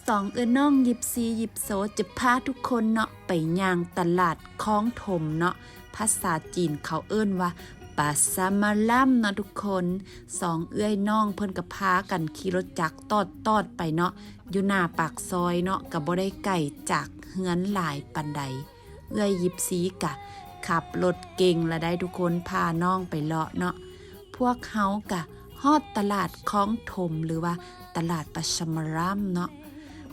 สองน้องยิบซียิบโซจะพาทุกคนเนาะไปย่างตลาดคลองถมเนาะภาษาจีนเขาเอิ้นว่าปาซามาลัมเนาะทุกคนสองน้องเพิ่นก็พากันขี่รถจักรตอดไปเนาะอยู่หน้าปากซอยเนาะก็บ่ได้ไกลจากเฮือนหลายปานใดยิบซีกะขับรถเก่งละได้ทุกคนพาน้องไปเลาะเนาะพวกเฮากะฮอดตลาดคลองถมหรือว่าตลาดปาซามาลัมเนาะ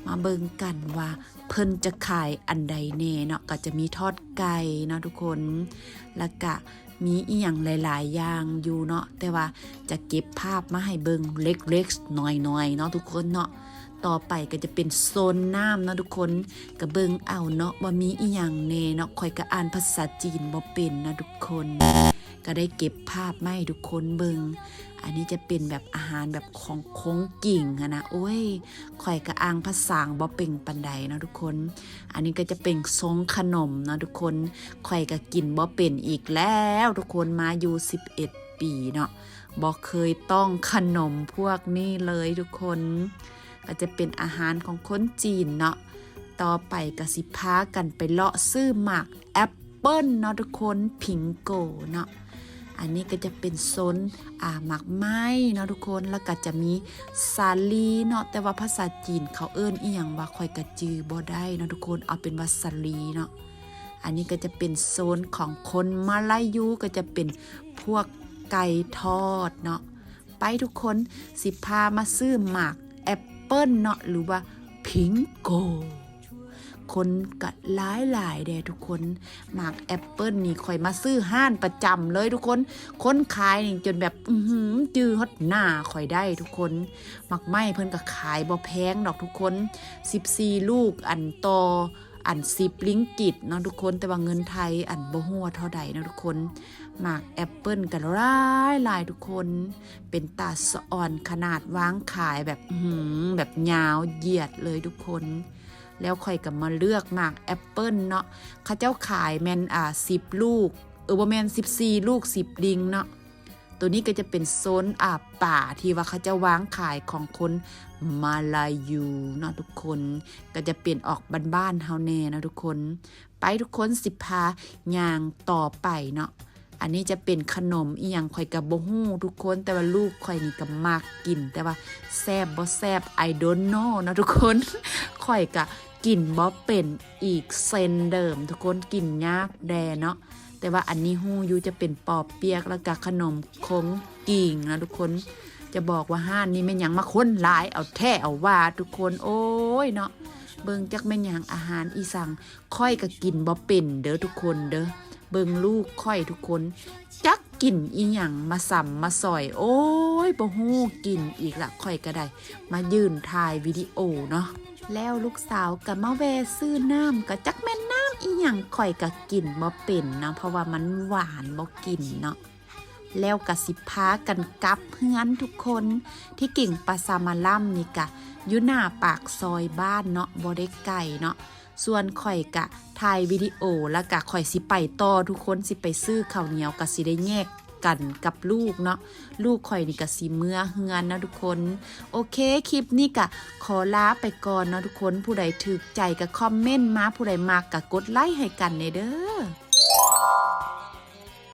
มาเบิ่งกันว่าเพิ่นจะขายอันใดแน่เนาะก็จะมีทอดไก่เนาะทุกคนแล้วก็มีอีหยังหลายๆอย่างอยู่เนาะแต่ว่าจะเก็บภาพมาให้เบิ่งเล็กๆน้อยๆเนาะทุกคนเนาะต่อไปก็จะเป็นโซนน้ำเนาะทุกคนก็เบิ่งเอาเนาะว่ามีอีหยังแน่เนาะค่อยก็อ่านภาษาจีนบ่เป็นนะทุกคนก็ได้เก็บภาพมาให้ทุกคนเบิ่งอันนี้จะเป็นแบบอาหารแบบของคงกิ่งนะโอ้ยข่อยกระอ่างภาษาบ่เป็นปันใดเนาะทุกคนอันนี้ก็จะเป็นทรงขนมเนาะทุกคนข่อยก็กินบ่เป็นอีกแล้วทุกคนมาอยู่11 ปีเนาะบ่เคยต้องขนมพวกนี้เลยทุกคนก็จะเป็นอาหารของคนจีนเนาะต่อไปก็สิพากันไปเลาะซื้อหมากแอปเปิ้ลเนาะทุกคนผิงโกเนาะอันนี้ก็จะเป็นโซนหมากไม้เนาะทุกคนแล้วก็จะมีซาลีเนาะแต่ว่าภาษาจีนเขาเอิ้นอีหยังว่าค่อยกระจือบ่ได้เนาะทุกคนเอาเป็นว่าซาลีเนาะอันนี้ก็จะเป็นโซนของคนมาลายูก็จะเป็นพวกไก่ทอดเนาะไปทุกคนสิพามาซื้อหมากแอปเปิ้ลเนาะหรือว่าพิงโกคนก็หลายเด้ทุกคนหมากแอปเปิ้ลนี่ค่อยมาซื้อห้านประจำเลยทุกคนคนขายนี่จนแบบจื้อฮอดหน้าค่อยได้ทุกคนหมักไม้เพิ่นก็ขายบ่แพงดอกทุกคน14ลูกอันต่ออัน10ลิงกิตเนาะทุกคนแต่ว่าเงินไทยอันบ่ฮู้ว่าเท่าใดนะทุกคนหมากแอปเปิ้ลก็หลายทุกคนเป็นตาสะอ่อนขนาดวางขายแบบแบบยาวเหยียดเลยทุกคนแล้วค่อยก็มาเลือกหมากแอปเปิ้ลเนาะเขาเจ้าขายแม่น10ลูกบ่แม่น14ลูก10ลิงเนาะตัวนี้ก็จะเป็นโซนป่าที่ว่าเขาจะวางขายของคนมาลายูเนาะทุกคนก็จะเปลี่ยนออกบ้านๆเฮาแน่นะทุกคนไปทุกคนสิพาย่างต่อไปเนาะอันนี้จะเป็นขนมอีหยังข่อยก็บ่ฮู้ทุกคนแต่ว่าลูกข่อยนี่ก็มักกินแต่ว่าแซ่บบ่แซ่บ I don't know นะทุกคนข่อยก็กินบ่เป็นอีกเซนเดิมทุกคนกินยากแดเนาะแต่ว่าอันนี้ฮู้อยู่จะเป็นปอเปียกแล้วก็ขนมคงกิ่งนะทุกคนจะบอกว่าห้านนี้แม่นหยังมาคนหลายเอาแท้เอาว่าทุกคนโอ้ยเนาะเบิ่งจักแม่นหยังอาหารอีสังค่อยก็กินบ่เป็นเด้อทุกคนเด้อเบิ่งลูกค่อยทุกคนจักกินอีหยังมาสัมมาสอยโอ้ยบ่ฮู้กินอีกละค่อยก็ได้มายืนถ่ายวิดีโอเนาะแล้วลูกสาวก็มาแวะซื้อน้ำก็จักแม่นน้ำอีหยังค่อยก็กินบ่เป็นเนาะเพราะว่ามันหวานบ่กินเนาะแล้วก็สิพากันกลับเฮือนทุกคนที่กิ่งปาซามาลัมนี่กะอยู่หน้าปากซอยบ้านเนาะบ่ได้ไกลเนาะส่วนข่อยกะถ่ายวิดีโอแล้วกะข่อยสิไปต่อทุกคนสิไปซื้อข้าวเหนียวกะสิได้แยกกันกับลูกเนาะลูกข่อยนี่กะสิเมื่อเฮือนนะทุกคนโอเคคลิปนี้กะขอลาไปก่อนเนาะทุกคนผู้ใดถูกใจกะคอมเมนต์มาผู้ใดมักกะกดไลค์ให้กันเด้อ